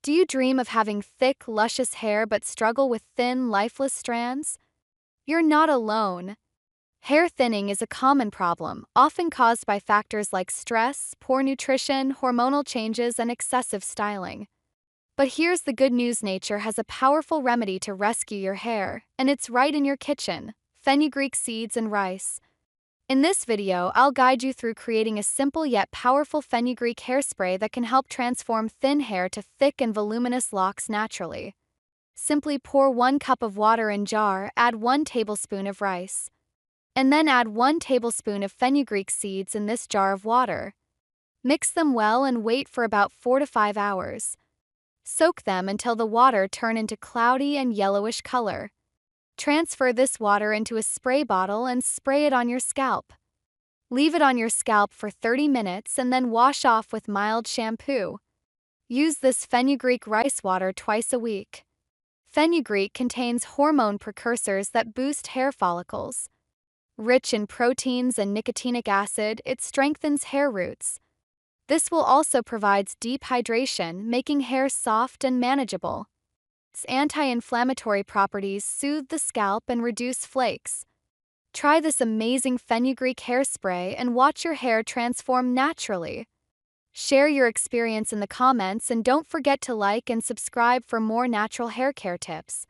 Do you dream of having thick, luscious hair but struggle with thin, lifeless strands? You're not alone. Hair thinning is a common problem, often caused by factors like stress, poor nutrition, hormonal changes, and excessive styling. But here's the good news: nature has a powerful remedy to rescue your hair, and it's right in your kitchen: fenugreek seeds and rice. In this video, I'll guide you through creating a simple yet powerful fenugreek hairspray that can help transform thin hair to thick and voluminous locks naturally. Simply pour 1 cup of water in jar, add 1 tablespoon of rice, and then add 1 tablespoon of fenugreek seeds in this jar of water. Mix them well and wait for about 4 to 5 hours. Soak them until the water turns into cloudy and yellowish color. Transfer this water into a spray bottle and spray it on your scalp. Leave it on your scalp for 30 minutes and then wash off with mild shampoo. Use this fenugreek rice water twice a week. Fenugreek contains hormone precursors that boost hair follicles. Rich in proteins and nicotinic acid, it strengthens hair roots. This will also provide deep hydration, making hair soft and manageable. Its anti-inflammatory properties soothe the scalp and reduce flakes. Try this amazing fenugreek hairspray and watch your hair transform naturally. Share your experience in the comments and don't forget to like and subscribe for more natural hair care tips.